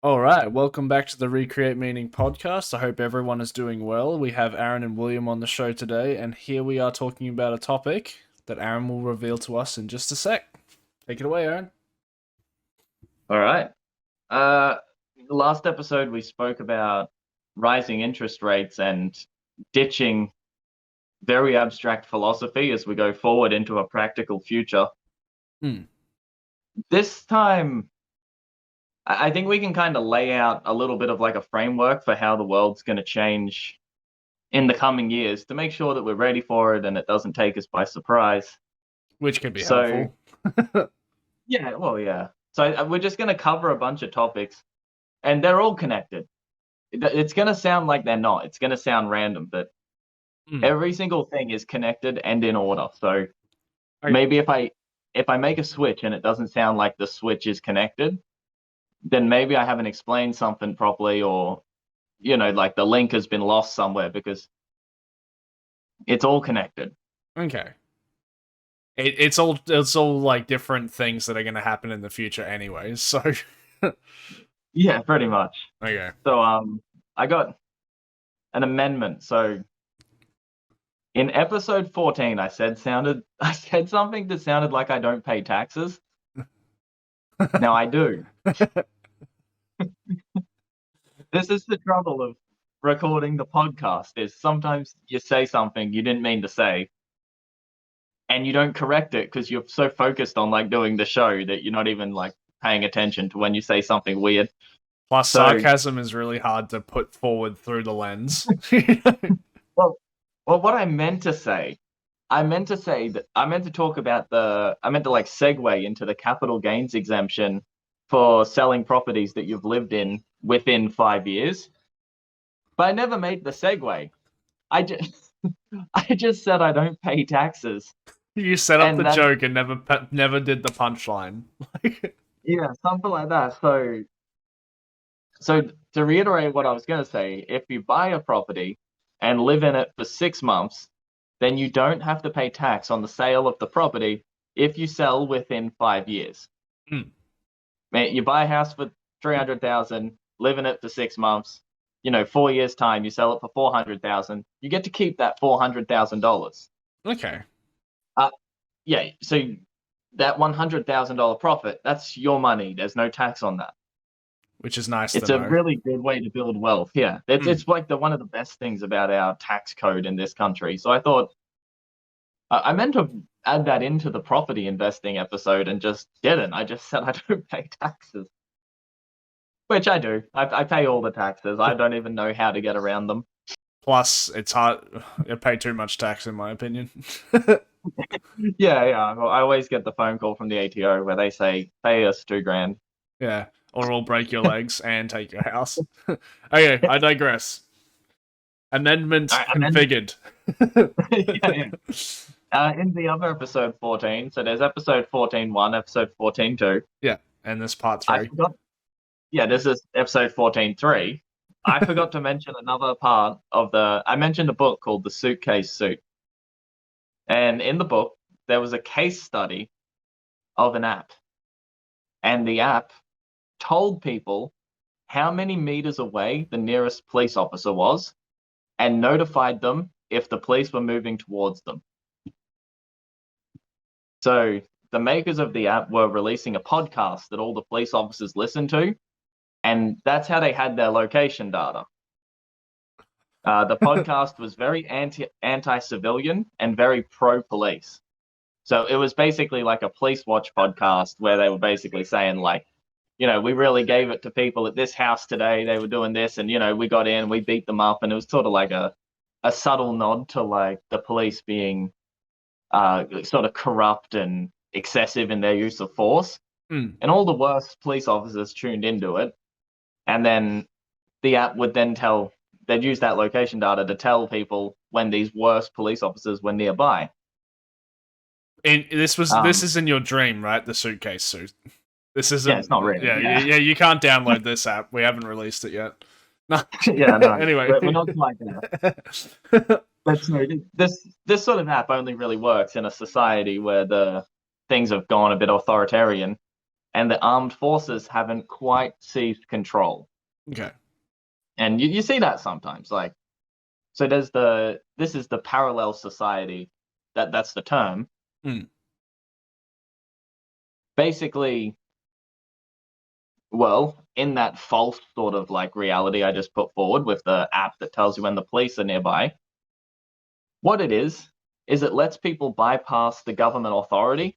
All right, welcome back to the Recreate Meaning podcast. I hope everyone is doing well. We have Aaron and William on the show today, and here we are talking about a topic that Aaron will reveal to us in just a sec. Take it away, Aaron. All right. Uh, Last episode we spoke about rising interest rates and ditching very abstract philosophy as we go forward into a practical future. Hmm. This time, I think we can kind of lay out a little bit of like a framework for how the world's going to change in the coming years to make sure that we're ready for it and it doesn't take us by surprise. Which can be So, helpful. yeah, well, yeah. So we're just going to cover a bunch of topics and they're all connected. It's going to sound like they're not. It's going to sound random, but Hmm. every single thing is connected and in order. So Okay. maybe if I make a switch and it doesn't sound like the switch is connected, then maybe I haven't explained something properly, or like the link has been lost somewhere because it's all connected. Okay. It's all like different things that are going to happen in the future, anyways. So, Yeah, pretty much. okay. So I got an amendment. So in episode 14, I said something that sounded like I don't pay taxes. Now I do. This is the trouble of recording the podcast, is sometimes you say something you didn't mean to say and you don't correct it because you're so focused on like doing the show that you're not even like paying attention to when you say something weird. Plus, So, sarcasm is really hard to put forward through the lens. well, well, what I meant to talk about I meant to like segue into the capital gains exemption for selling properties that you've lived in within 5 years, but I never made the segue. I just, I just said I don't pay taxes, You set up the and that's joke and never did the punchline. yeah, something like that. So to reiterate what I was going to say, if you buy a property and live in it for 6 months, then you don't have to pay tax on the sale of the property if you sell within 5 years. Hmm. You buy a house for 300,000, live in it for 6 months. 4 years time, you sell it for 400,000. You get to keep that $400,000. Okay. Uh, yeah. So that $100,000 profit, that's your money. There's no tax on that. Which is nice to It's a know. really good way to build wealth. Yeah, it's Hmm. it's like the one of the best things about our tax code in this country. So I thought I meant to add that into the property investing episode and just didn't. I just said I don't pay taxes, which I do. I pay all the taxes. I don't even know how to get around them. Plus, it's hard. You pay too much tax, in my opinion. Yeah, yeah. Well, I always get the phone call from the ATO where they say pay us 2 grand. Yeah, or we'll break your legs and take your house. Okay, I digress. Amendment And then configured. yeah, yeah. In the other episode 14, so there's episode 14.1, episode 14.2. Yeah, and this part I three. forgot. Yeah, this is episode 14.3. I forgot to mention another part of I mentioned a book called The Suitcase Suit. And in the book, there was a case study of an app. And the app told people how many meters away the nearest police officer was and notified them if the police were moving towards them. So the makers of the app were releasing a podcast that all the police officers listened to. And that's how they had their location data. The podcast was very anti-civilian and very pro-police. So it was basically like a police watch podcast where they were basically saying like, we really gave it to people at this house today. They were doing this, and we got in, we beat them up, and it was sort of like a subtle nod to like the police being sort of corrupt and excessive in their use of force. Hmm. And all the worst police officers tuned into it, and then the app would then they'd use that location data to tell people when these worst police officers were nearby. This Um, is in your dream, right? The suitcase suit. This yeah, it's isn't. not real. Yeah, Yeah, yeah. You can't download this app. We haven't released it yet. No. yeah, no, Anyway. we're not like that. But no, this sort of app only really works in a society where the things have gone a bit authoritarian. and the armed forces haven't quite seized control. Okay. And you see that sometimes. Like, so this is the parallel society, that's the term. Mm. Basically, well, in that false sort of like reality I just put forward with the app that tells you when the police are nearby, what it is it lets people bypass the government authority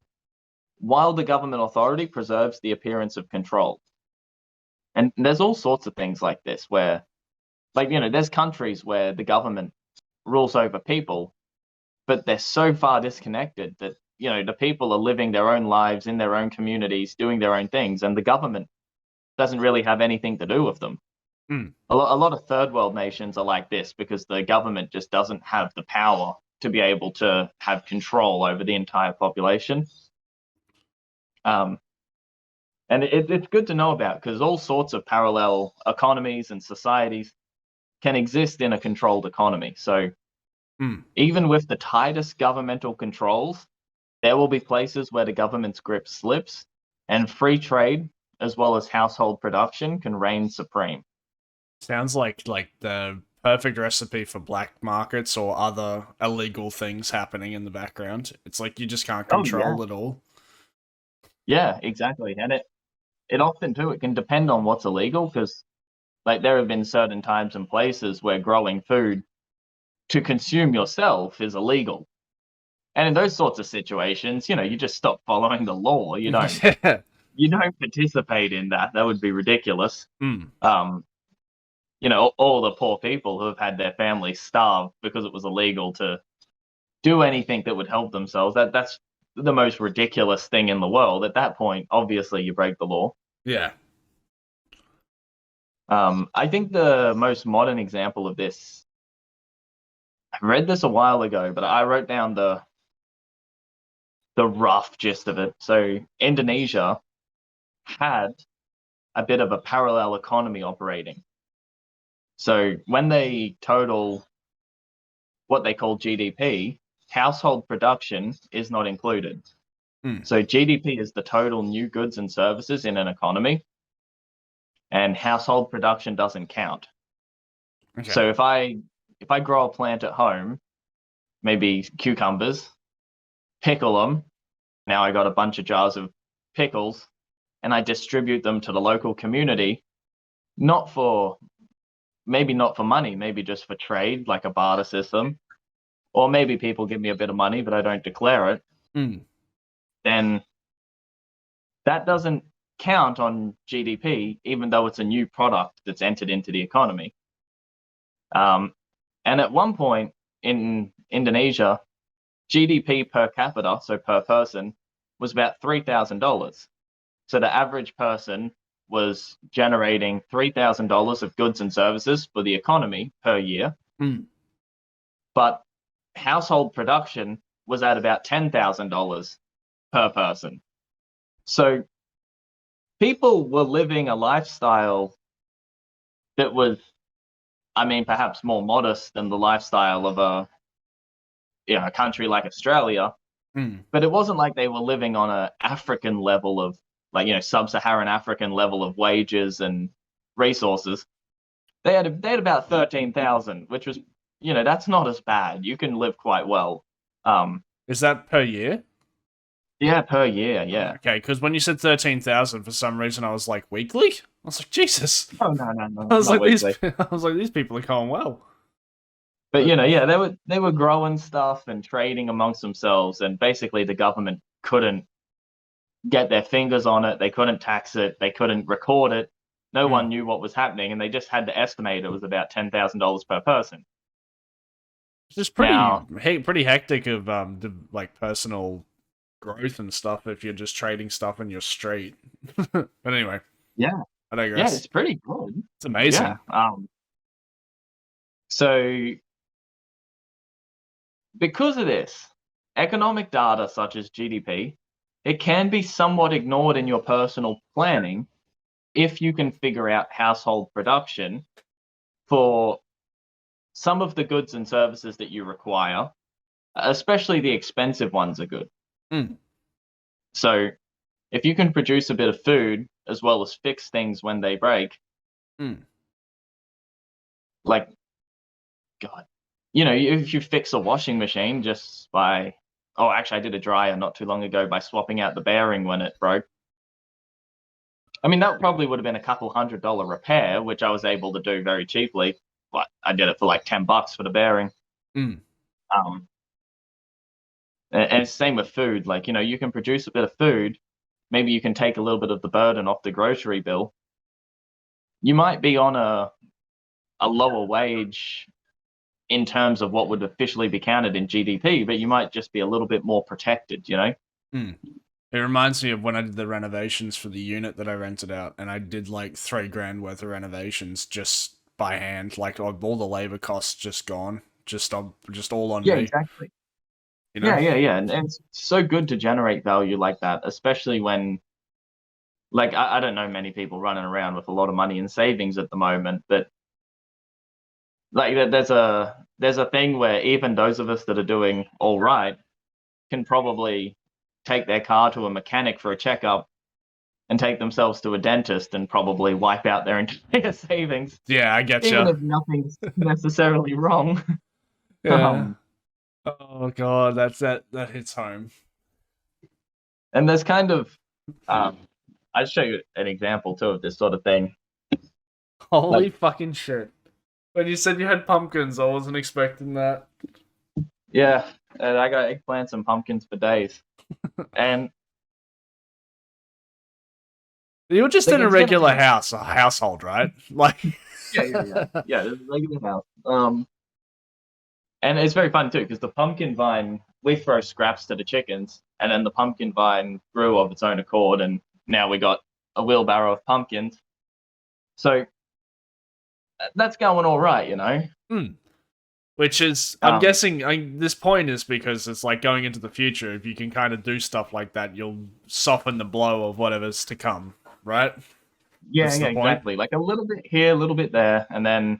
while the government authority preserves the appearance of control. And there's all sorts of things like this where, like, there's countries where the government rules over people, but they're so far disconnected that, the people are living their own lives in their own communities, doing their own things, and the government doesn't really have anything to do with them. Mm. A lot of third world nations are like this because the government just doesn't have the power to be able to have control over the entire population. And it's good to know about because all sorts of parallel economies and societies can exist in a controlled economy. So even with the tightest governmental controls, there will be places where the government's grip slips, and free trade as well as household production can reign supreme. Sounds like the perfect recipe for black markets or other illegal things happening in the background. It's like you just can't Oh yeah, control it all. yeah, exactly. And it often too it can depend on what's illegal because like there have been certain times and places where growing food to consume yourself is illegal. And in those sorts of situations, you just stop following the law. Yeah. You don't participate in that. That would be ridiculous. Mm. All the poor people who have had their families starved because it was illegal to do anything that would help themselves. That's the most ridiculous thing in the world. At that point, obviously you break the law. Yeah. I think the most modern example of this, I read this a while ago, but I wrote down the rough gist of it. So Indonesia had a bit of a parallel economy operating. So when they total what they call GDP, household production is not included. Mm. So GDP is the total new goods and services in an economy, and household production doesn't count. Okay. So if I grow a plant at home, maybe cucumbers, pickle them, now I got a bunch of jars of pickles, and I distribute them to the local community, not for maybe not for money, maybe just for trade, like a barter system, or maybe people give me a bit of money, but I don't declare it, Mm. then that doesn't count on GDP, even though it's a new product that's entered into the economy. And at one point in Indonesia, GDP per capita, so per person, was about $3,000. So the average person was generating $3,000 of goods and services for the economy per year. Mm. But household production was at about $10,000 per person. So people were living a lifestyle that was, I mean, perhaps more modest than the lifestyle of a country like Australia. Mm. But it wasn't like they were living on a African level of like, sub-Saharan African level of wages and resources. They had about 13,000, which was, that's not as bad. You can live quite well. Is that per year? Yeah, per year, yeah. Okay, because when you said 13,000, for some reason I was like weekly. I was like, Jesus. Oh no, I was not like these. weekly. I was like these people are going well. But yeah, they were growing stuff and trading amongst themselves, and basically the government couldn't get their fingers on it. They couldn't tax it. They couldn't record it. No one knew what was happening, and they just had to estimate it was about $10,000 per person. It's just Now, pretty hectic of like personal growth and stuff if you're just trading stuff in your street. But anyway, yeah, I yeah, digress. it's pretty good. It's amazing. Yeah. So because of this, economic data such as GDP, it can be somewhat ignored in your personal planning if you can figure out household production for some of the goods and services that you require, especially the expensive ones are good. Mm. So if you can produce a bit of food as well as fix things when they break, like, God, if you fix a washing machine just by, oh, actually, I did a dryer not too long ago by swapping out the bearing when it broke. I mean, that probably would have been a couple $100 repair, which I was able to do very cheaply. But I did it for like $10 for the bearing. Um, and same with food. Like, you can produce a bit of food. Maybe you can take a little bit of the burden off the grocery bill. You might be on a lower wage in terms of what would officially be counted in GDP, but you might just be a little bit more protected, It reminds me of when I did the renovations for the unit that I rented out, and I did like $3,000 worth of renovations just by hand. Like all the labor costs just gone, just all on Yeah, me. exactly. You know? Yeah. And it's so good to generate value like that, especially when, like, I don't know many people running around with a lot of money in savings at the moment, but like there's a thing where even those of us that are doing all right can probably take their car to a mechanic for a checkup and take themselves to a dentist and probably wipe out their entire savings. Yeah, I get Even you. if nothing's necessarily wrong. Yeah. Oh god, that hits home. And there's kind of, I'll show you an example too of this sort of thing. Holy fucking shit. When you said you had pumpkins, I wasn't expecting that. Yeah, and I got eggplants and pumpkins for days. And you're just like, in a regular household, right? Like yeah. Yeah, this is a regular house. And it's very fun too, because the pumpkin vine, we throw scraps to the chickens, and then the pumpkin vine grew of its own accord, and now we got a wheelbarrow of pumpkins. So that's going all right. Which is, I'm guessing, this point is because it's like going into the future. If you can kind of do stuff like that, you'll soften the blow of whatever's to come, right? Yeah, That's the point. exactly. Like a little bit here, a little bit there, and then,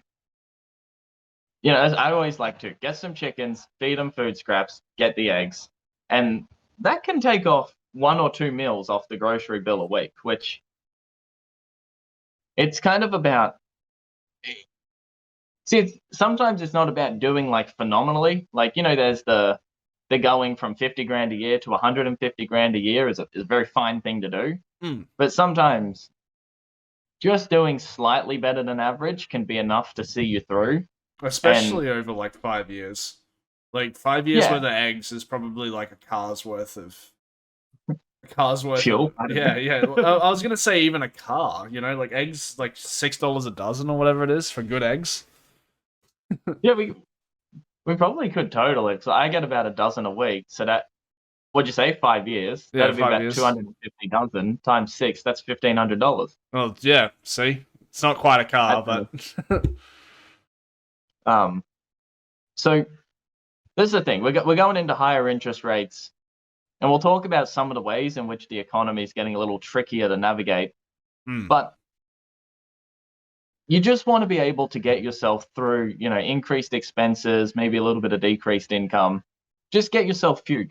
as I always like to get some chickens, feed them food scraps, get the eggs, and that can take off 1 or 2 meals off the grocery bill a week, which it's kind of about. See, sometimes it's not about doing like phenomenally. Like, there's the going from 50 grand a year to 150 grand a year is a very fine thing to do. But sometimes just doing slightly better than average can be enough to see you through. Especially over like 5 years. Like 5 years worth of eggs is probably like a car's worth of fuel. Yeah. I was gonna say even a car. Like eggs, like $6 a dozen or whatever it is for good eggs. Yeah, we probably could total it. So I get about a dozen a week. So that, what'd you say, 5 years? Yeah, That'd be about 250 dozen times 6. That's $1,500. Well, yeah. See, it's not quite a car, but So this is the thing. We're going into higher interest rates, and we'll talk about some of the ways in which the economy is getting a little trickier to navigate. But you just want to be able to get yourself through, increased expenses, maybe a little bit of decreased income. Just get yourself through,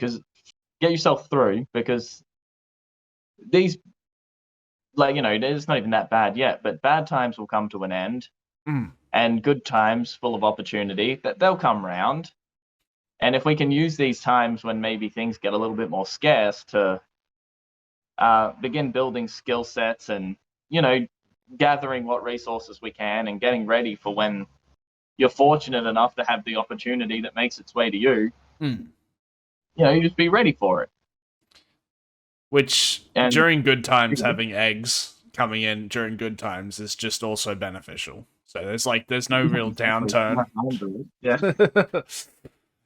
because these, like, it's not even that bad yet, but bad times will come to an end, and good times full of opportunity, that they'll come round. And if we can use these times when maybe things get a little bit more scarce to begin building skill sets and, gathering what resources we can and getting ready for when you're fortunate enough to have the opportunity that makes its way to you, you just be ready for it. Which, during good times, having eggs coming in during good times is just also beneficial. So there's no real downturn. Yeah.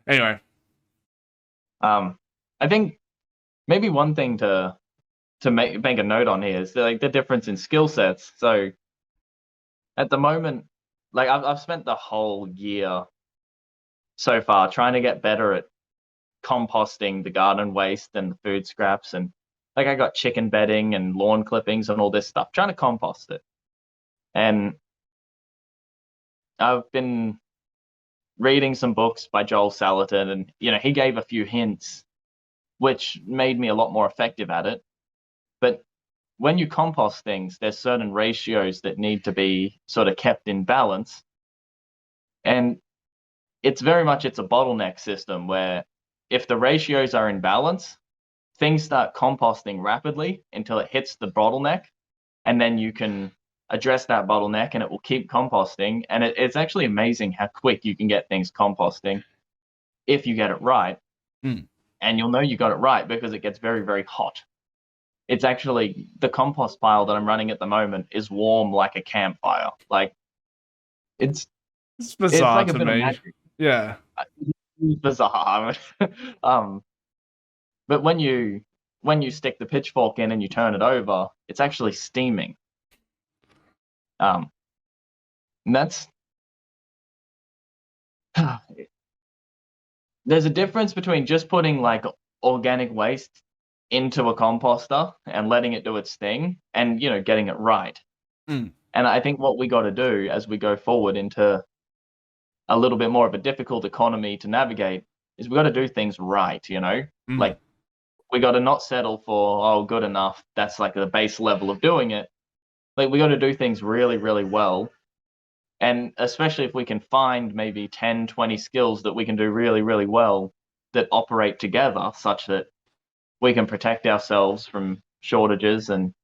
Anyway. I think maybe one thing to make a note on here is the difference in skill sets. So at the moment, like I've spent the whole year so far trying to get better at composting the garden waste and the food scraps, and like I got chicken bedding and lawn clippings and all this stuff, trying to compost it. And I've been reading some books by Joel Salatin, and he gave a few hints which made me a lot more effective at it. But when you compost things, there's certain ratios that need to be sort of kept in balance. And it's a bottleneck system where if the ratios are in balance, things start composting rapidly until it hits the bottleneck, and then you can address that bottleneck and it will keep composting. And it's actually amazing how quick you can get things composting if you get it right. And you'll know you got it right because it gets very, very hot. It's actually, the compost pile that I'm running at the moment is warm like a campfire. Like, it's bizarre like a to bit of me. magic. Yeah. It's bizarre. But when you stick the pitchfork in and you turn it over, it's actually steaming. And that's there's a difference between just putting like organic waste into a composter and letting it do its thing and, you know, getting it right. And I think what we got to do as we go forward into a little bit more of a difficult economy to navigate is we got to do things right, you know? Like, we got to not settle for, oh, good enough. That's like the base level of doing it. Like, we got to do things really, really well. And especially if we can find maybe 10, 20 skills that we can do really, really well that operate together such that we can protect ourselves from shortages and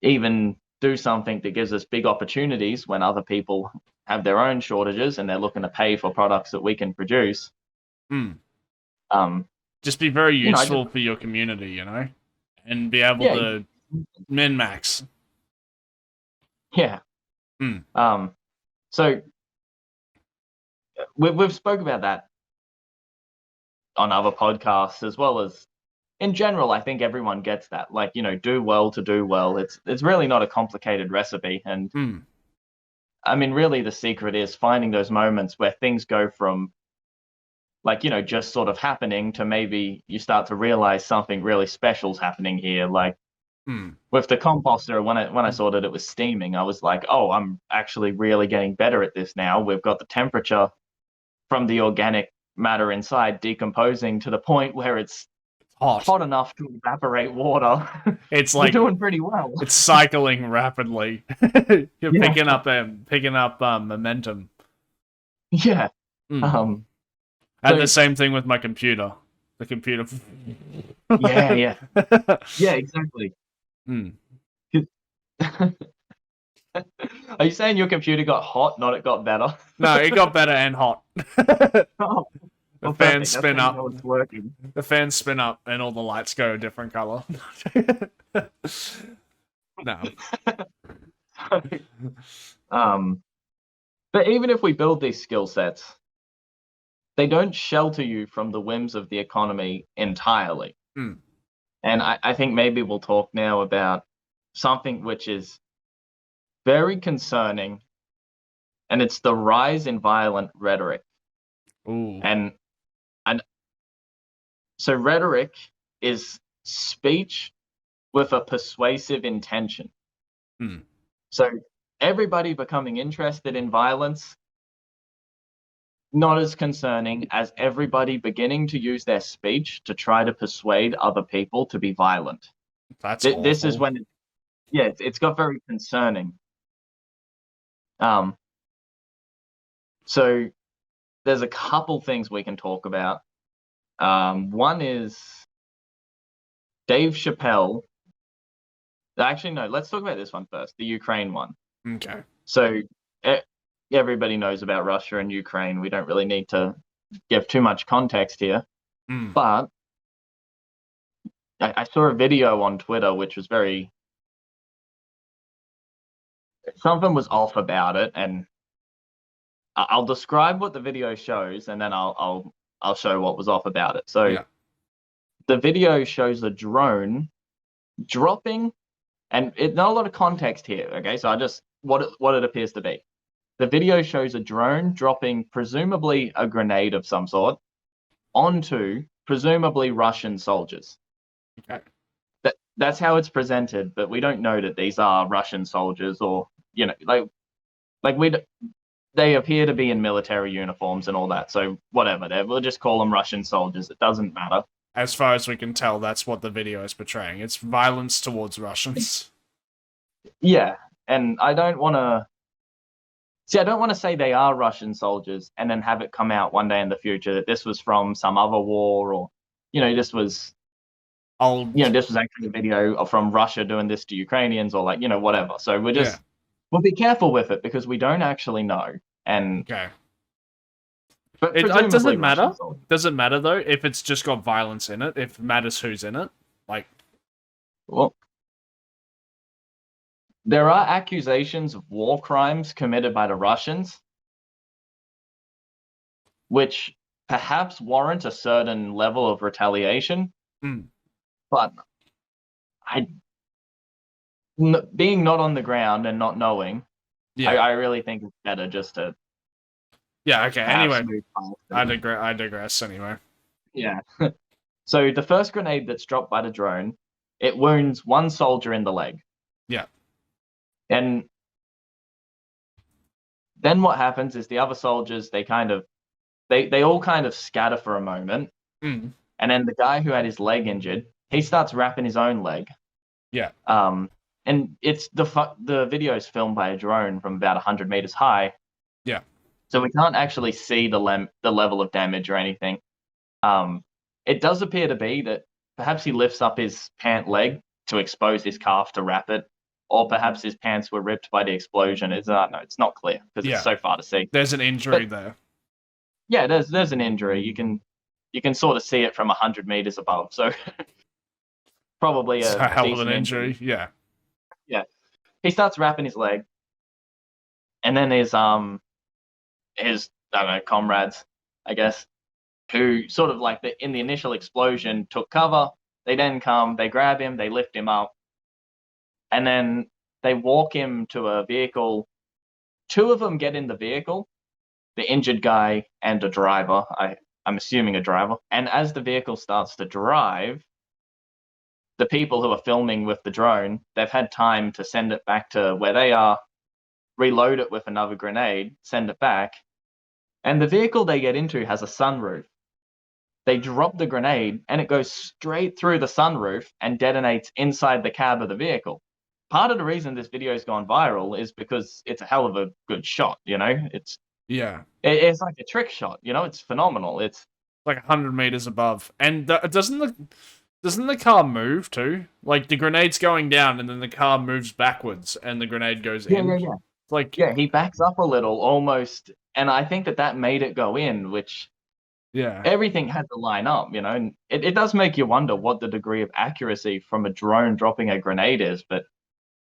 even do something that gives us big opportunities when other people have their own shortages and they're looking to pay for products that we can produce. Just be very useful for your community, you know, and be able to min-max. Yeah. So we've spoke about that on other podcasts as well as in general. I think everyone gets that. Like, you know, do well to do well. It's really not a complicated recipe. And I mean, really the secret is finding those moments where things go from, like, you know, just sort of happening to maybe you start to realize something really special's happening here. Like with the composter, when I saw that it was steaming, I was like, oh, I'm actually really getting better at this now. We've got the temperature from the organic matter inside decomposing to the point where it's hot enough to evaporate water. It's like you're doing pretty well. It's cycling rapidly. You're picking up momentum. Yeah. I had the same thing with my computer. The computer. Yeah. Yeah, exactly. Are you saying your computer got hot, not it got better? No, it got better and hot. The fans spin up. It's working. The fans spin up and all the lights go a different color. No. But even if we build these skill sets, they don't shelter you from the whims of the economy entirely. And I think maybe we'll talk now about something which is very concerning, and it's the rise in violent rhetoric. And so rhetoric is speech with a persuasive intention. So everybody becoming interested in violence, not as concerning as everybody beginning to use their speech to try to persuade other people to be violent. This is when it's got very concerning. So there's a couple things we can talk about. One is Dave Chappelle. Actually, no, let's talk about this one first, the Ukraine one. Okay. So everybody knows about Russia and Ukraine. We don't really need to give too much context here. But I saw a video on Twitter which was something was off about it, and I'll describe what the video shows, and then I'll show what was off about it. So the video shows a drone dropping, and it's not a lot of context here. Okay, so I just what it appears to be. The video shows a drone dropping presumably a grenade of some sort onto presumably Russian soldiers. Okay. That's how it's presented, but we don't know that these are Russian soldiers, or, you know, they appear to be in military uniforms and all that. So whatever, we'll just call them Russian soldiers. It doesn't matter. as far as we can tell, that's what the video is portraying. It's violence towards Russians. Yeah, and I don't want to see. I don't want to say they are Russian soldiers and then have it come out one day in the future that this was from some other war, or this was this was actually a video from Russia doing this to Ukrainians, or whatever. So we'll be careful with it because we don't actually know. And okay. But It doesn't matter. Soldiers. Does it matter though if it's just got violence in it? If it matters who's in it, Well, there are accusations of war crimes committed by the Russians, which perhaps warrant a certain level of retaliation. But being not on the ground and not knowing, I really think it's better just to. Yeah. Okay. Anyway, I digress. Anyway. Yeah. So the first grenade that's dropped by the drone, it wounds one soldier in the leg. Yeah. And then what happens is the other soldiers, they all kind of scatter for a moment. And then the guy who had his leg injured, he starts wrapping his own leg. Yeah. And it's the video is filmed by a drone from about 100 meters high. Yeah. So we can't actually see the level of damage or anything. It does appear to be that perhaps he lifts up his pant leg to expose his calf to wrap it, or perhaps his pants were ripped by the explosion. It's not clear because it's so far to see. There's an injury there. Yeah, there's an injury. You can sort of see it from 100 meters above. So probably a hell of an injury. Yeah. Yeah. He starts wrapping his leg, and then his I don't know, comrades, I guess, who sort of in the initial explosion took cover. They then come, they grab him, they lift him up, and then they walk him to a vehicle. Two of them get in the vehicle, the injured guy and a driver. I'm assuming a driver. And as the vehicle starts to drive, the people who are filming with the drone, they've had time to send it back to where they are, reload it with another grenade, send it back, and the vehicle they get into has a sunroof. They drop the grenade, and it goes straight through the sunroof and detonates inside the cab of the vehicle. Part of the reason this video has gone viral is because it's a hell of a good shot, It's like a trick shot, It's phenomenal. It's like 100 meters above. And doesn't the car move too? Like the grenade's going down, and then the car moves backwards, and the grenade goes in. Yeah. He backs up a little, almost, and I think that made it go in, which everything had to line up, And it does make you wonder what the degree of accuracy from a drone dropping a grenade is, but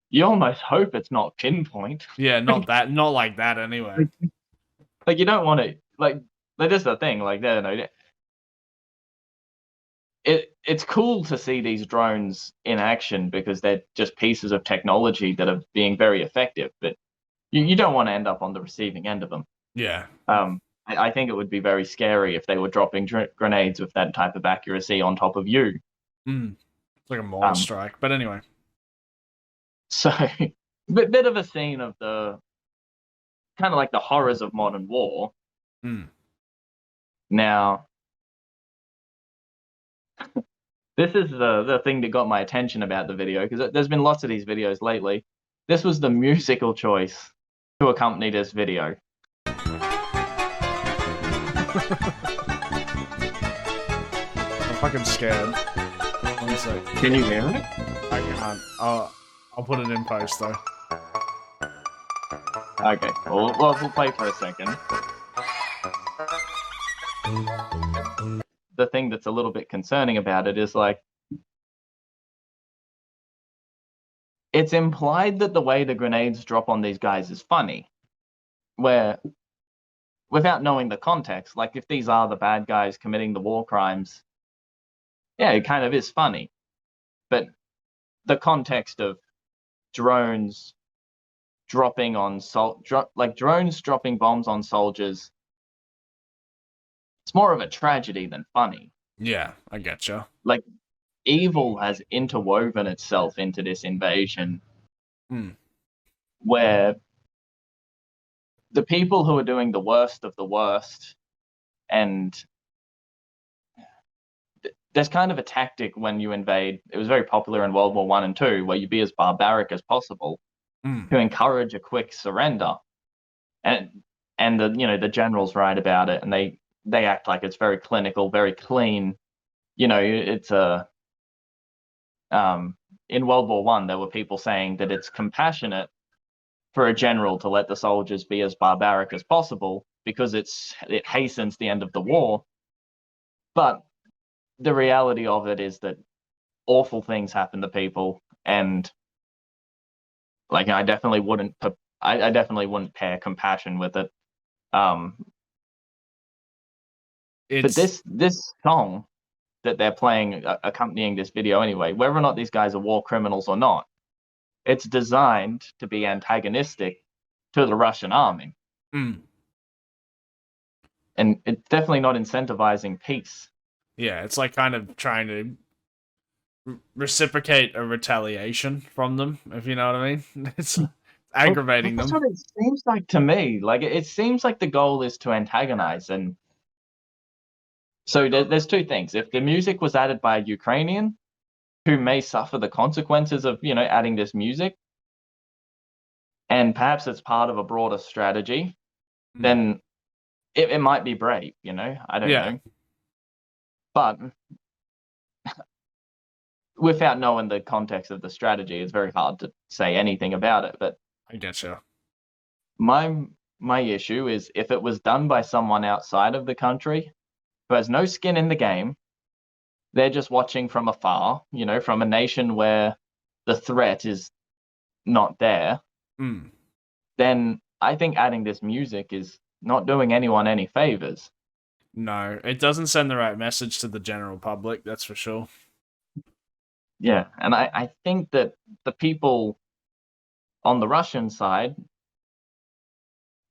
you almost hope it's not pinpoint. Yeah, not like that anyway. You don't want to that's just the thing. It's cool to see these drones in action because they're just pieces of technology that are being very effective, but you don't want to end up on the receiving end of them. Yeah. I think it would be very scary if they were dropping grenades with that type of accuracy on top of you. It's like a mortar strike. But anyway. So, bit of a scene of the kind of like the horrors of modern war. Now, this is the thing that got my attention about the video, because there's been lots of these videos lately. This was the musical choice to accompany this video. I'm fucking scared. 1 sec. Can you hear it? I can't. I'll put it in post though. Okay, well, we'll play for a second. The thing that's a little bit concerning about it is it's implied that the way the grenades drop on these guys is funny, where without knowing the context, if these are the bad guys committing the war crimes, yeah, it kind of is funny. But the context of drones dropping on drones dropping bombs on soldiers, it's more of a tragedy than funny. Yeah, I getcha. Evil has interwoven itself into this invasion, where the people who are doing the worst of the worst, and there's kind of a tactic when you invade. It was very popular in World War One and Two, where you be as barbaric as possible Mm. to encourage a quick surrender. And the generals write about it, and they act like it's very clinical, very clean. It's a in World War One, there were people saying that it's compassionate for a general to let the soldiers be as barbaric as possible because it hastens the end of the war. But the reality of it is that awful things happen to people, and like I definitely wouldn't pair compassion with it. Um, but It's this song that they're playing accompanying this video anyway, whether or not these guys are war criminals or not, it's designed to be antagonistic to the Russian army. mm. And it's definitely not incentivizing peace. Yeah, it's like kind of trying to reciprocate a retaliation from them, if you know what I mean. It's Well, aggravating that's them. what it seems like to me. Like it seems like the goal is to antagonize. And so there's two things. If the music was added by a Ukrainian who may suffer the consequences of, adding this music, and perhaps it's part of a broader strategy, Mm. then it might be brave, I don't Yeah, know. But without knowing the context of the strategy, it's very hard to say anything about it. But I get you. my issue is if it was done by someone outside of the country who has no skin in the game, they're just watching from afar, from a nation where the threat is not there, Mm. then I think adding this music is not doing anyone any favors. No, it doesn't send the right message to the general public, that's for sure. Yeah, and I think that the people on the Russian side,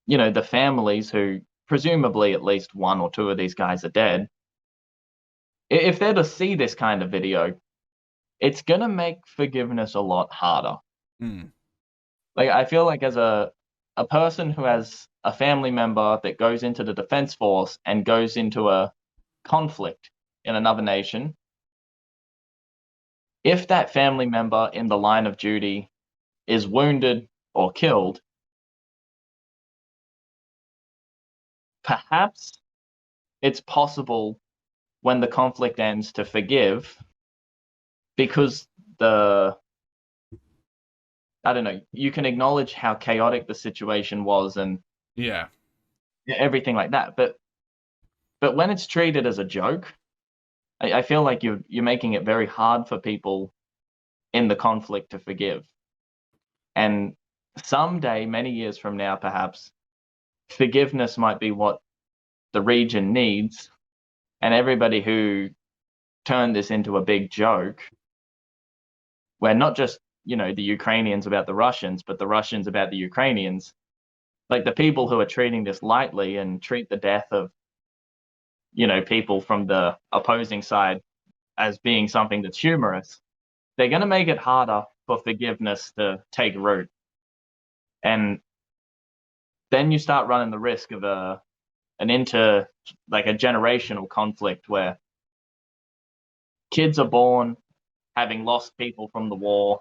the families who presumably at least one or two of these guys are dead, if they're to see this kind of video, it's going to make forgiveness a lot harder. Mm. Like I feel like as a person who has a family member that goes into the defense force and goes into a conflict in another nation, if that family member in the line of duty is wounded or killed, perhaps it's possible when the conflict ends to forgive because I don't know, you can acknowledge how chaotic the situation was and Yeah. everything like that. But when it's treated as a joke, I feel like you're making it very hard for people in the conflict to forgive. And someday, many years from now, perhaps, forgiveness might be what the region needs. And everybody who turned this into a big joke, where not just, the Ukrainians about the Russians, but the Russians about the Ukrainians, like the people who are treating this lightly and treat the death of, people from the opposing side as being something that's humorous, they're going to make it harder for forgiveness to take root. And then you start running the risk of like a generational conflict where kids are born having lost people from the war.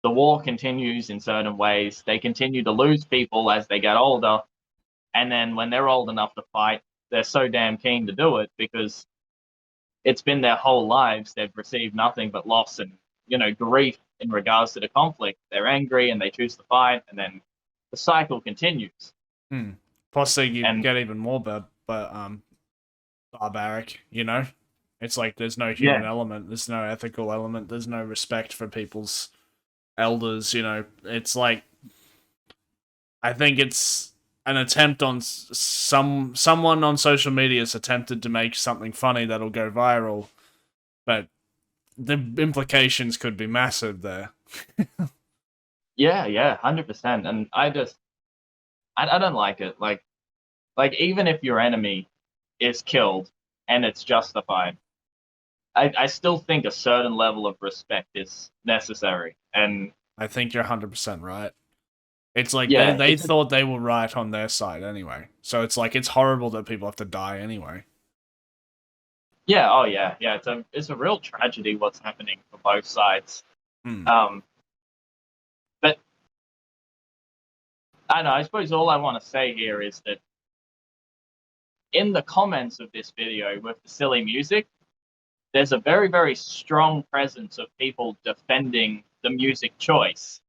The war continues in certain ways. They continue to lose people as they get older. And then when they're old enough to fight, they're so damn keen to do it because it's been their whole lives. They've received nothing but loss and, grief in regards to the conflict. They're angry and they choose to fight. And then the cycle continues. Mm. Plus, you And get even more barbaric, you know? It's like there's no human yeah, element, there's no ethical element, there's no respect for people's elders, you know? It's like, I think it's an attempt on someone on social media has attempted to make something funny that'll go viral, but the implications could be massive there. yeah, 100%. And I don't like it. Like even if your enemy is killed and it's justified, I still think a certain level of respect is necessary. And I think you're 100% right. It's like yeah, they thought they were right on their side anyway. So it's like it's horrible that people have to die anyway. Yeah, oh yeah. It's a real tragedy what's happening for both sides. Hmm. But I don't know. I suppose all I want to say here is that in the comments of this video with the silly music, there's a very, very strong presence of people defending the music choice.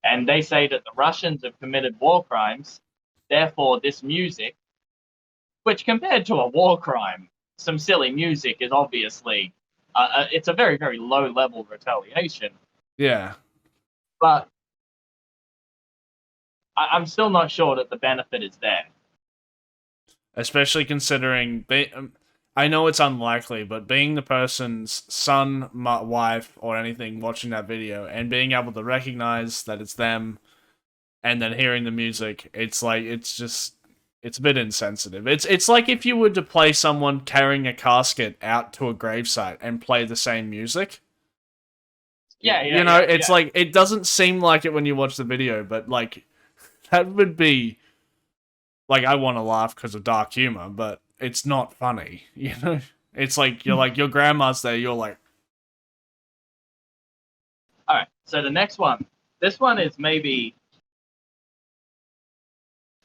And they say that the Russians have committed war crimes, therefore, this music, which compared to a war crime, some silly music is obviously, it's a very, very low level retaliation. Yeah. But I'm still not sure that the benefit is there. Especially considering I know it's unlikely, but being the person's son, wife, or anything watching that video and being able to recognize that it's them and then hearing the music, it's like it's a bit insensitive. It's like if you were to play someone carrying a casket out to a gravesite and play the same music. It's Yeah. like it doesn't seem like it when you watch the video, but like that would be like I want to laugh because of dark humor, but it's not funny. It's like you're like your grandma's there. You're like, All right. So the next one, this one is maybe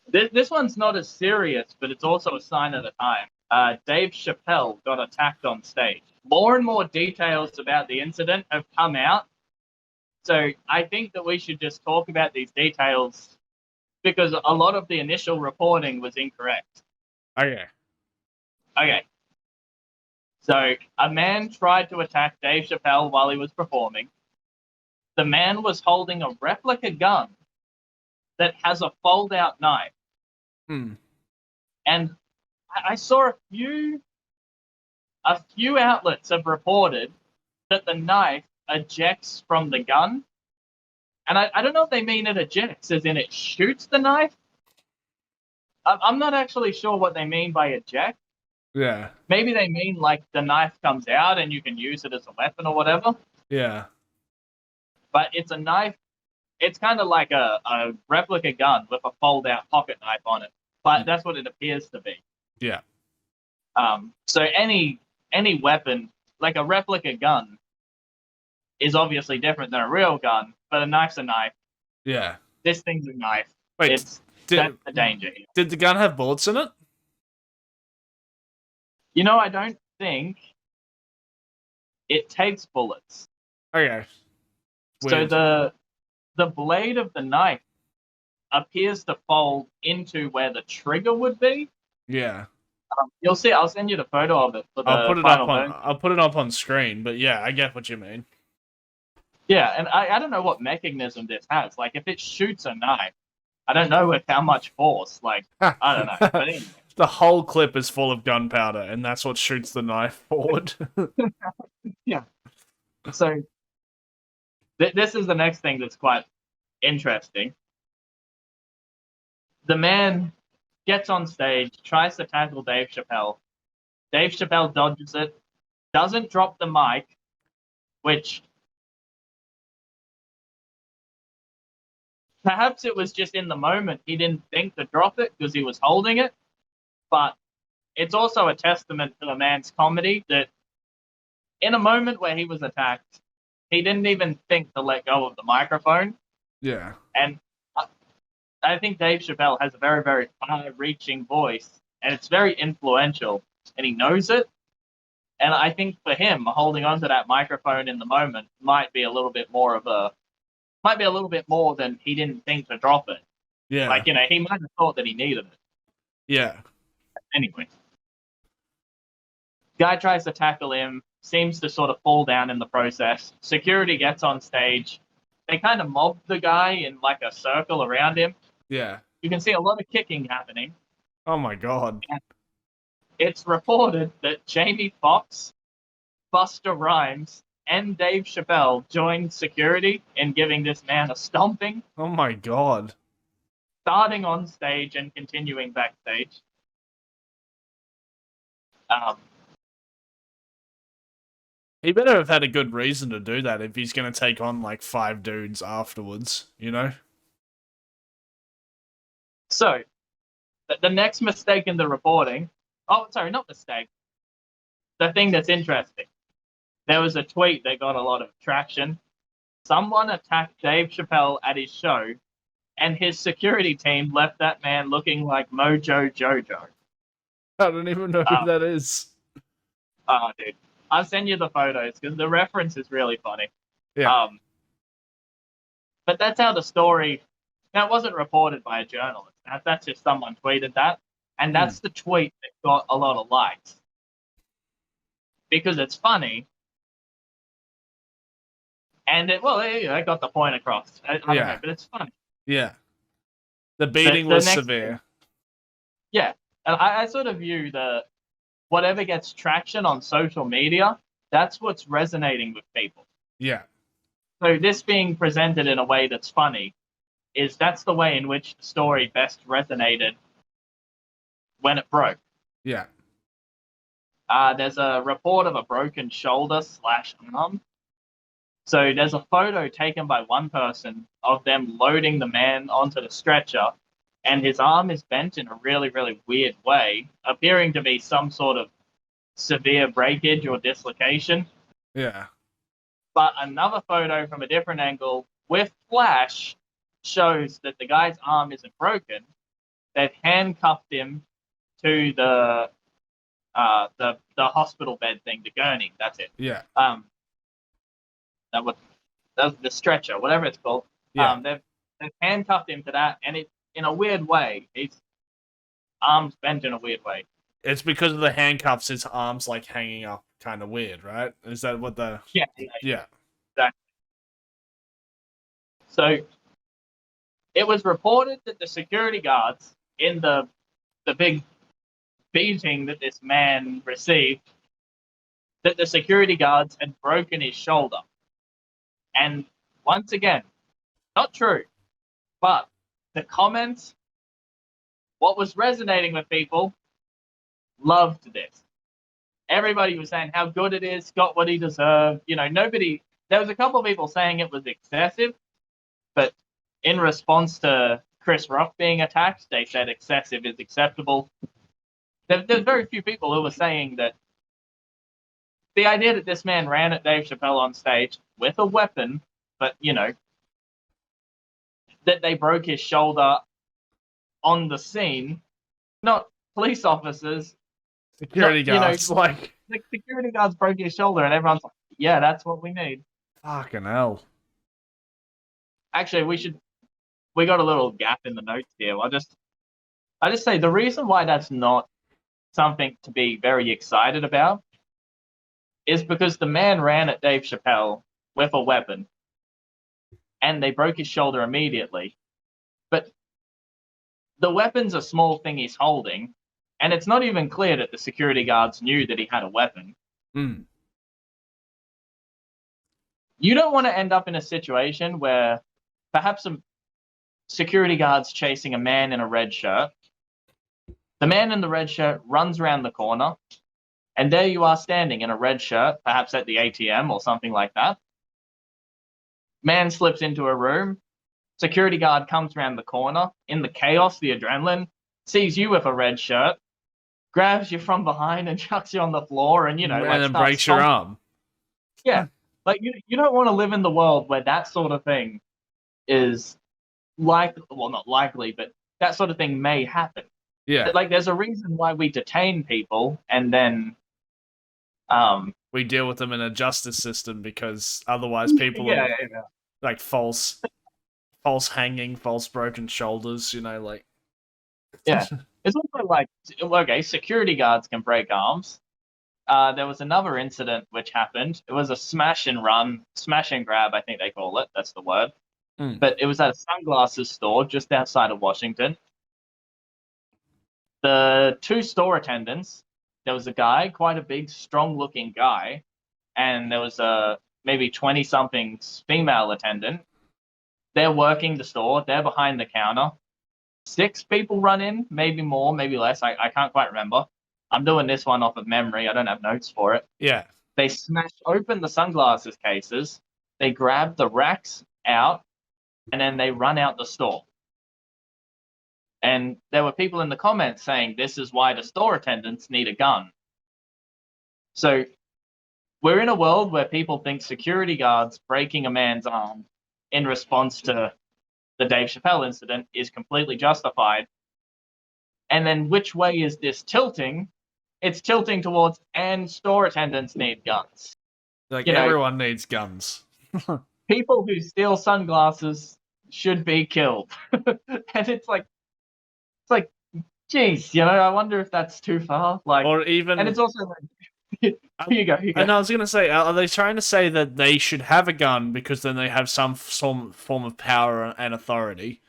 this one's not as serious, but it's also a sign of the time. Dave Chappelle got attacked on stage. More and more details about the incident have come out. So I think that we should just talk about these details because a lot of the initial reporting was incorrect. okay, Okay. So a man tried to attack Dave Chappelle while he was performing. The man was holding a replica gun that has a fold out knife. hmm, And I saw a few outlets have reported that the knife ejects from the gun. And I don't know if they mean it ejects as in it shoots the knife. I'm not actually sure what they mean by eject. yeah, Maybe they mean like the knife comes out and you can use it as a weapon or whatever. yeah, But it's a knife. It's kind of like a replica gun with a fold out pocket knife on it. But that's what it appears to be. yeah, So any weapon, like a replica gun, is obviously different than a real gun, but a knife's a knife. yeah. This thing's a knife. Wait, It's did That's the danger here. did the gun have bullets in it? I don't think it takes bullets. Okay, So weird. the blade of the knife appears to fold into where the trigger would be. Yeah, You'll see. I'll send you the photo of it for the final version. I'll put it up on screen. But yeah, I get what you mean. Yeah, and I don't know what mechanism this has. Like, if it shoots a knife, I don't know with how much force. Like, I don't know. But anyway. The whole clip is full of gunpowder, and that's what shoots the knife forward. Yeah. So this is the next thing that's quite interesting. The man gets on stage, tries to tackle Dave Chappelle. Dave Chappelle dodges it, doesn't drop the mic, which perhaps it was just in the moment he didn't think to drop it because he was holding it. But it's also a testament to the man's comedy that in a moment where he was attacked, he didn't even think to let go of the microphone. Yeah, And I think Dave Chappelle has a very, very far-reaching voice, and it's very influential, and he knows it. And I think for him, holding onto that microphone in the moment might be a little bit more than he didn't think to drop it. yeah, Like, he might have thought that he needed it. yeah, Anyway, guy tries to tackle him, seems to sort of fall down in the process. Security gets on stage. They kind of mob the guy in like a circle around him. yeah. You can see a lot of kicking happening. Oh my god. It's reported that Jamie Foxx, Buster Rhymes, and Dave Chappelle joined security in giving this man a stomping, Oh my god. starting on stage and continuing backstage. Um, He better have had a good reason to do that if he's going to take on like 5 dudes afterwards, you know? so, the next mistake in the reporting. Oh, sorry, not mistake. the thing that's interesting. There was a tweet that got a lot of traction. Someone attacked Dave Chappelle at his show, and his security team left that man looking like Mojo Jojo. I don't even know who that is. Oh, dude. I'll send you the photos because the reference is really funny. Yeah. But that's how the story. Now, it wasn't reported by a journalist. That's just someone tweeted that. And that's the tweet that got a lot of likes. Because it's funny. And it got the point across. I don't know, but it's funny. Yeah. The beating was severe. Yeah. And I sort of view whatever gets traction on social media, that's what's resonating with people. Yeah. So this being presented in a way that's funny that's the way in which the story best resonated when it broke. Yeah. There's a report of a broken shoulder / arm. So there's a photo taken by one person of them loading the man onto the stretcher, and his arm is bent in a really, really weird way, appearing to be some sort of severe breakage or dislocation. Yeah. But another photo from a different angle with flash shows that the guy's arm isn't broken. They've handcuffed him to the hospital bed thing, the gurney. That's it. Yeah. That was the stretcher, whatever it's called. Yeah. They've handcuffed him to that, and it in a weird way, his arms bent in a weird way. It's because of the handcuffs. His arms like hanging up, kind of weird, right? Is that what the? Yeah. Exactly. So it was reported that the security guards in the big beating that this man received, that the security guards had broken his shoulder. And once again, not true, but the comments, what was resonating with people, loved this. Everybody was saying how good it is, got what he deserved. There was a couple of people saying it was excessive, but in response to Chris Rock being attacked, they said excessive is acceptable. There's very few people who were saying that the idea that this man ran at Dave Chappelle on stage with a weapon, but, that they broke his shoulder on the scene, not police officers. Security guards, the security guards broke his shoulder, and everyone's like, yeah, that's what we need. Fucking hell. Actually, we got a little gap in the notes here. I just say the reason why that's not something to be very excited about is because the man ran at Dave Chappelle with a weapon, and they broke his shoulder immediately. But the weapon's a small thing he's holding, and it's not even clear that the security guards knew that he had a weapon. You don't want to end up in a situation where perhaps some security guards chasing a man in a red shirt. The man in the red shirt runs around the corner, and there you are standing in a red shirt, perhaps at the ATM or something like that. Man slips into a room. Security guard comes around the corner. In the chaos, the adrenaline, sees you with a red shirt, grabs you from behind and chucks you on the floor, and and then breaks your arm. Yeah, like you don't want to live in the world where that sort of thing is not likely, but that sort of thing may happen. Yeah, like there's a reason why we detain people and then we deal with them in a justice system, because otherwise people are like false hanging, false broken shoulders, It's also like, okay, security guards can break arms. There was another incident which happened. It was a smash and grab, I think they call it. That's the word. But it was at a sunglasses store just outside of Washington. The two store attendants, there was a guy, quite a big, strong-looking guy, and there was a maybe 20-something female attendant. They're working the store. They're behind the counter. 6 people run in, maybe more, maybe less. I can't quite remember. I'm doing this one off of memory. I don't have notes for it. Yeah. They smash open the sunglasses cases. They grab the racks out, and then they run out the store. And there were people in the comments saying this is why the store attendants need a gun. So we're in a world where people think security guards breaking a man's arm in response to the Dave Chappelle incident is completely justified. And then which way is this tilting? It's tilting towards, and store attendants need guns. Like, You know, everyone needs guns. people who steal sunglasses should be killed. And it's like, geez, I wonder if that's too far. Like, Or even, and it's also like, here you go. and I was going to say, are they trying to say that they should have a gun because then they have some form of power and authority?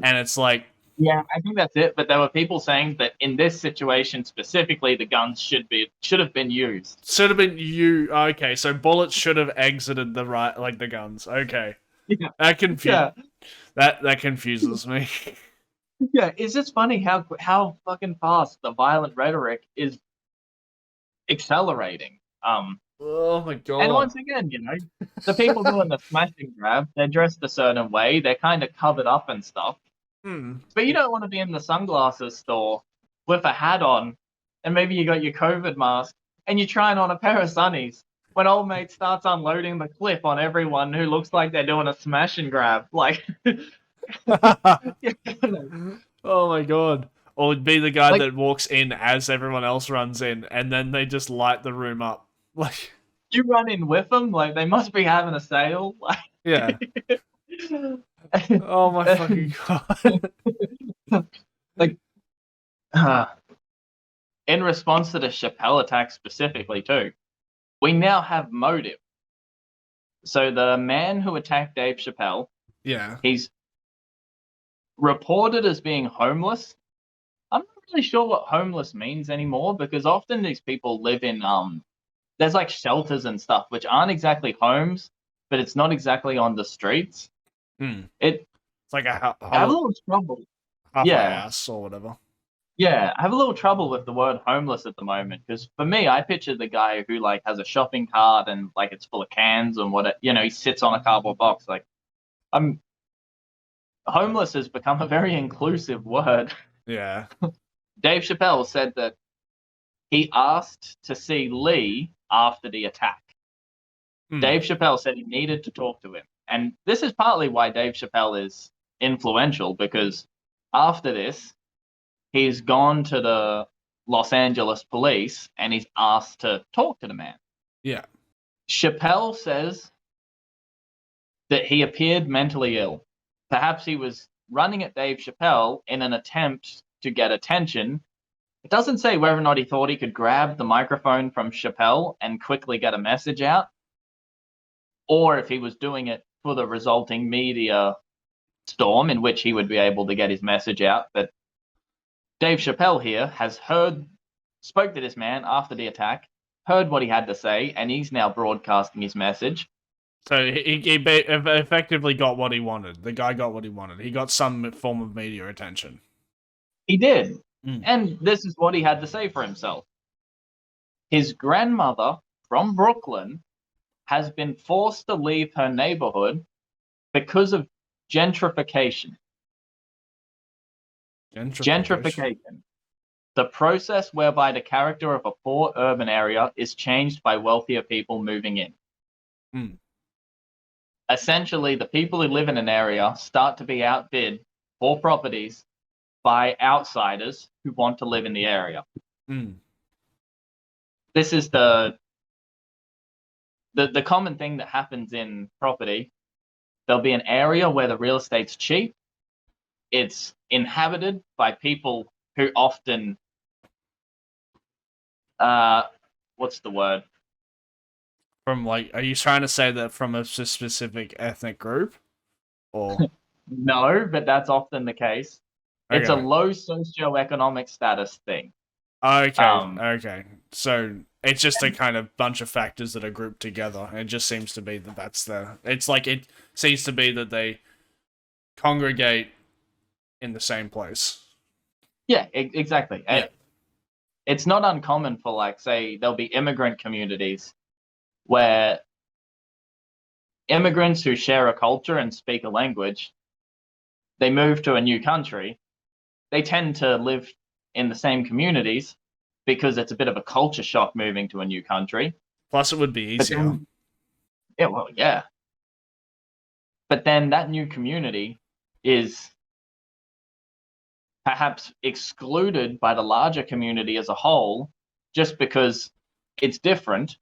And it's like, Yeah, I think that's it. But there were people saying that in this situation specifically, the guns should have been used. should have been you. Okay, so bullets should have exited the right, like the guns. Okay, Yeah, that yeah, that confuses me. yeah. It's just funny how fucking fast the violent rhetoric is accelerating. Oh my god! And once again, the people doing the smash and grab, they're dressed a certain way, they're kind of covered up and stuff. But you don't want to be in the sunglasses store with a hat on, and maybe you got your COVID mask, and you're trying on a pair of sunnies when old mate starts unloading the clip on everyone who looks like they're doing a smash and grab. Like, Oh my god! Or it'd be the guy like that walks in as everyone else runs in, and then they just light the room up. Like, you run in with them, like they must be having a sale. Like, yeah. Oh my fucking god! like, in response to the Chappelle attack specifically too, we now have motive. So the man who attacked Dave Chappelle, Yeah. he's reported as being homeless. I'm not really sure what homeless means anymore because often these people live in there's like shelters and stuff which aren't exactly homes, but it's not exactly on the streets. It's It like a I have a little trouble. halfway Yeah. house or whatever. Yeah, I have a little trouble with the word homeless at the moment because for me, I picture the guy who like has a shopping cart and like it's full of cans and he sits on a cardboard box. Like, I'm homeless has become a very inclusive word. Yeah. Dave Chappelle said that he asked to see Lee after the attack. Dave Chappelle said he needed to talk to him, and this is partly why Dave Chappelle is influential because after this, he's gone to the Los Angeles police and he's asked to talk to the man. Yeah. Chappelle says that he appeared mentally ill. Perhaps he was running at Dave Chappelle in an attempt to get attention. It doesn't say whether or not he thought he could grab the microphone from Chappelle and quickly get a message out, or if he was doing it for the resulting media storm in which he would be able to get his message out. But Dave Chappelle here spoke to this man after the attack, heard what he had to say, and he's now broadcasting his message. So he effectively got what he wanted. The guy got what he wanted. He got some form of media attention. He did. And this is what he had to say for himself. His grandmother from Brooklyn has been forced to leave her neighborhood because of gentrification. Gentrification. The process whereby the character of a poor urban area is changed by wealthier people moving in. Essentially, the people who live in an area start to be outbid for properties by outsiders who want to live in the area. This is the common thing that happens in property. There'll be an area where the real estate's cheap. It's inhabited by people who often, what's the word? From like, are you trying to say that from a specific ethnic group? Or no, but that's often the case. Okay. It's a low socioeconomic status thing. Okay, okay. So it's just a kind of bunch of factors that are grouped together. It just seems to be that that's the... It's like it seems to be that they congregate in the same place. Yeah, exactly. Yeah. It's not uncommon for, like, say, there'll be immigrant communities where immigrants who share a culture and speak a language, they move to a new country, they tend to live in the same communities because it's a bit of a culture shock moving to a new country. Plus, it would be But easier. then, yeah. But then that new community is perhaps excluded by the larger community as a whole just because it's different.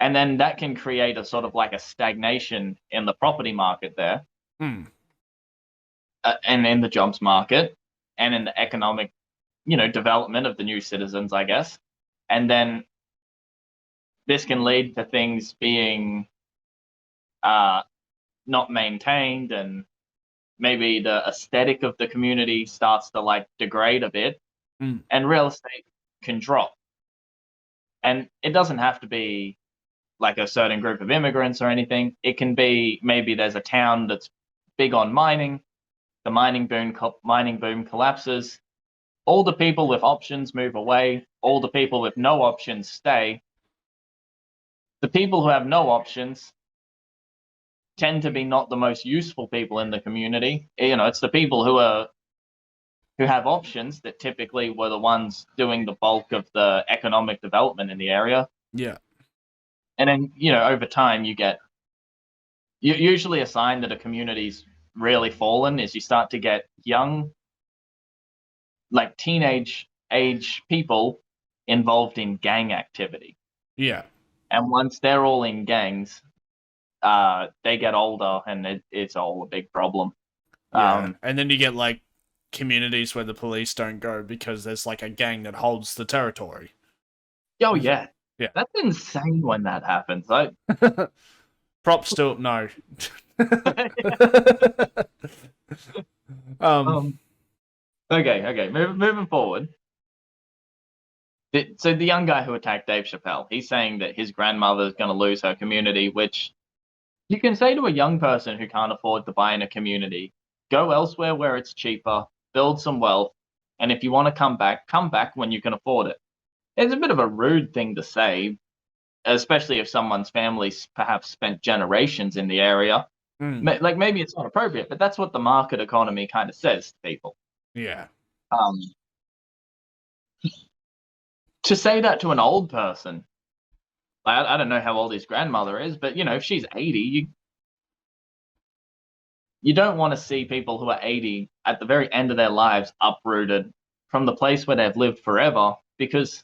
And then that can create a sort of like a stagnation in the property market there, Hmm. and in the jobs market, and in the economic, development of the new citizens, I guess. And then this can lead to things being not maintained, and maybe the aesthetic of the community starts to like degrade a bit, and real estate can drop. And it doesn't have to be like a certain group of immigrants or anything. It can be maybe there's a town that's big on mining. The mining boom collapses. All the people with options move away. All the people with no options stay. The people who have no options tend to be not the most useful people in the community. It's the people who have options that typically were the ones doing the bulk of the economic development in the area. Yeah. And then, over time usually a sign that a community's really fallen is you start to get young, like teenage age people involved in gang activity. Yeah. And once they're all in gangs, they get older, and it's all a big problem. Yeah. And then you get like communities where the police don't go because there's like a gang that holds the territory. Oh yeah. Yeah. That's insane when that happens. Props to no. Okay. Moving forward. So the young guy who attacked Dave Chappelle, he's saying that his grandmother is going to lose her community, which you can say to a young person who can't afford to buy in a community, go elsewhere where it's cheaper, build some wealth, and if you want to come back when you can afford it. It's a bit of a rude thing to say, especially if someone's family's perhaps spent generations in the area. Like maybe it's not appropriate, but that's what the market economy kind of says to people. Yeah. To say that to an old person, I don't know how old his grandmother is, but if she's 80, you don't want to see people who are 80 at the very end of their lives uprooted from the place where they've lived forever, because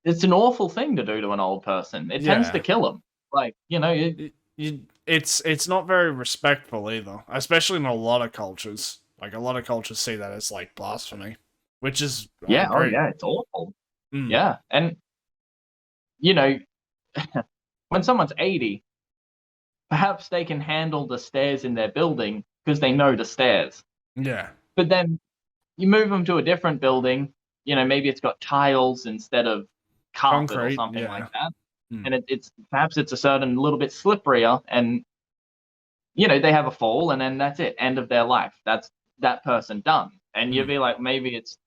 it's an awful thing to do to an old person. It tends to kill them. Like, it's not very respectful either, especially in a lot of cultures. Like a lot of cultures see that as like blasphemy, which is yeah, it's awful. Mm. Yeah, and when someone's 80, perhaps they can handle the stairs in their building because they know the stairs. Yeah. But then you move them to a different building, maybe it's got tiles instead of carpet Concrete, or something like that. Mm. And it's perhaps it's a certain little bit slipperier, and they have a fall, and then that's it, end of their life. That's that person done. And you'd be like, maybe it's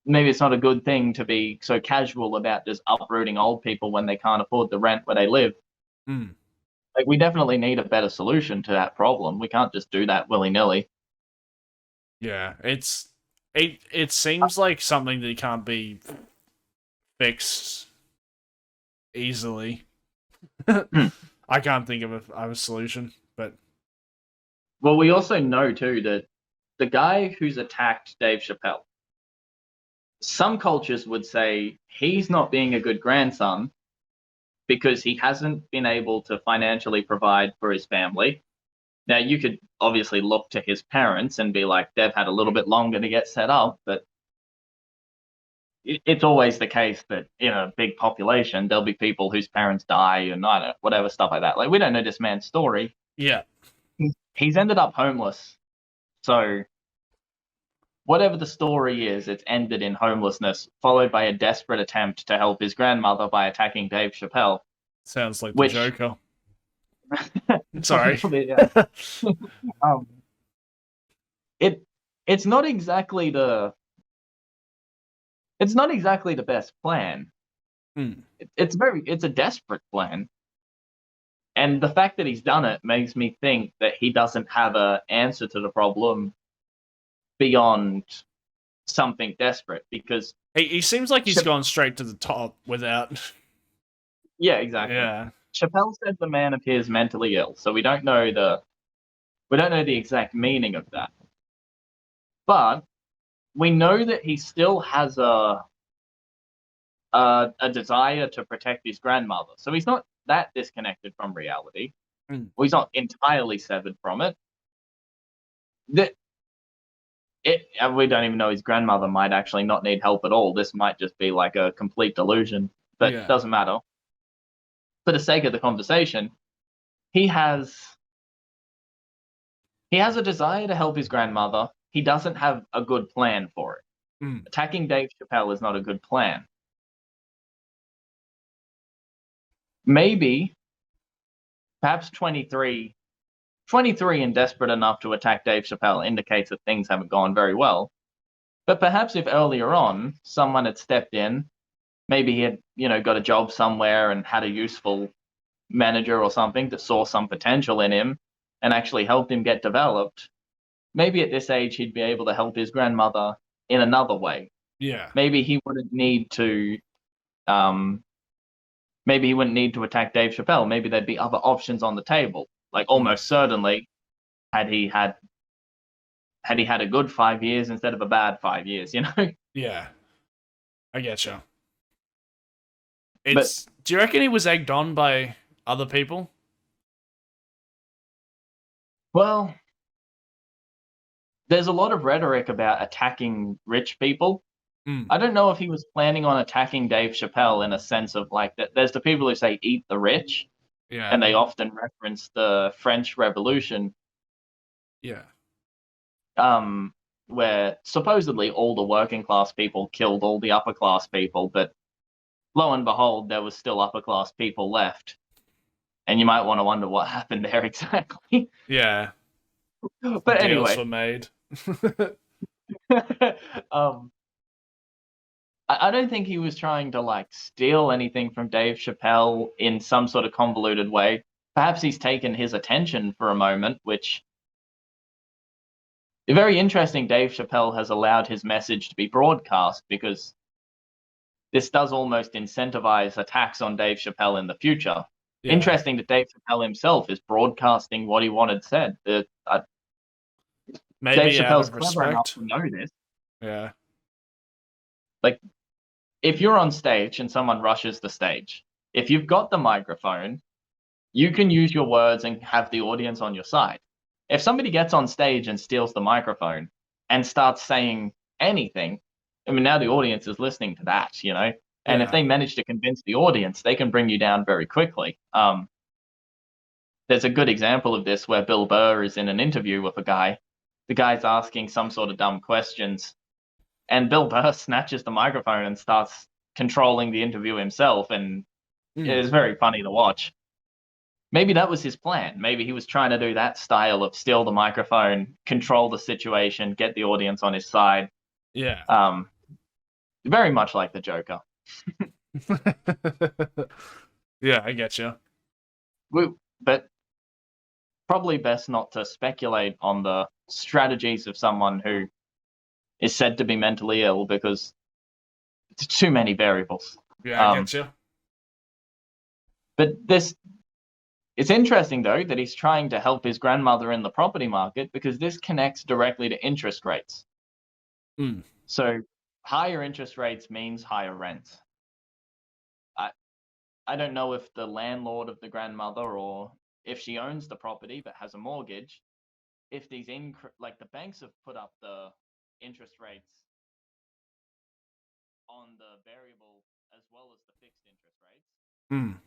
not a good thing to be so casual about just uprooting old people when they can't afford the rent where they live. Like, we definitely need a better solution to that problem. We can't just do that willy-nilly. Yeah, it seems like something that can't be fixed easily. I can't think of a solution, but well, we also know too that the guy who's attacked Dave Chappelle, some cultures would say he's not being a good grandson because he hasn't been able to financially provide for his family. Now, you could obviously look to his parents and be like, they've had a little bit longer to get set up, but it's always the case that in a big population, there'll be people whose parents die and I don't know, whatever, stuff like that. Like, we don't know this man's story. Yeah. He's ended up homeless. So whatever the story is, it's ended in homelessness, followed by a desperate attempt to help his grandmother by attacking Dave Chappelle. Sounds like the Joker. Sorry. It's not exactly the best plan. It's a desperate plan. And the fact that he's done it makes me think that he doesn't have an answer to the problem beyond something desperate because He seems like he's Chap- gone straight to the top without. yeah, exactly. Yeah. Chappelle said the man appears mentally ill, so we don't know the exact meaning of that. But we know that he still has a desire to protect his grandmother. So he's not that disconnected from reality. Mm. Well, he's not entirely severed from it. That and we don't even know his grandmother might actually not need help at all. This might just be like a complete delusion, but Yeah. doesn't matter. For the sake of the conversation, he has a desire to help his grandmother. He doesn't have a good plan for it. Mm. Attacking Dave Chappelle is not a good plan. Maybe, perhaps 23 and desperate enough to attack Dave Chappelle indicates that things haven't gone very well. But perhaps if earlier on someone had stepped in, maybe he had, got a job somewhere and had a useful manager or something that saw some potential in him and actually helped him get developed, maybe at this age he'd be able to help his grandmother in another way. Yeah. Maybe he wouldn't need to attack Dave Chappelle. Maybe there'd be other options on the table. Like almost certainly had he had a good 5 years instead of a bad 5 years, Yeah. I get you. But Do you reckon he was egged on by other people? well, there's a lot of rhetoric about attacking rich people. Mm. I don't know if he was planning on attacking Dave Chappelle in a sense of like that. There's the people who say eat the rich, Yeah. and they often reference the French Revolution, Yeah. where supposedly all the working class people killed all the upper class people, but lo and behold, there was still upper class people left, and you might want to wonder what happened there exactly. Yeah. But Deals anyway, were made. um, I don't think he was trying to like steal anything from Dave Chappelle in some sort of convoluted way. Perhaps he's taken his attention for a moment, which is very interesting. Dave Chappelle has allowed his message to be broadcast because this does almost incentivize attacks on Dave Chappelle in the future. Yeah. Interesting that Dave Chappelle himself is broadcasting what he wanted said. Maybe Dave out Chappelle's of clever enough respect. to know this. Yeah. Like, if you're on stage and someone rushes the stage, if you've got the microphone, you can use your words and have the audience on your side. If somebody gets on stage and steals the microphone and starts saying anything, I mean, now the audience is listening to that, And if Yeah. they manage to convince the audience, they can bring you down very quickly. There's a good example of this where Bill Burr is in an interview with a guy. The guy's asking some sort of dumb questions, and Bill Burr snatches the microphone and starts controlling the interview himself, and Mm. it's very funny to watch. Maybe that was his plan. Maybe he was trying to do that style of steal the microphone, control the situation, get the audience on his side. Yeah. Very much like the Joker. Yeah, I get you. But probably best not to speculate on the strategies of someone who is said to be mentally ill because it's too many variables. Yeah, I get you. But it's interesting though that he's trying to help his grandmother in the property market because this connects directly to interest rates. Mm. So higher interest rates means higher rent. I don't know if the landlord of the grandmother or if she owns the property but has a mortgage, if these like the banks have put up the interest rates on the variable as well as the fixed interest rates. Mm.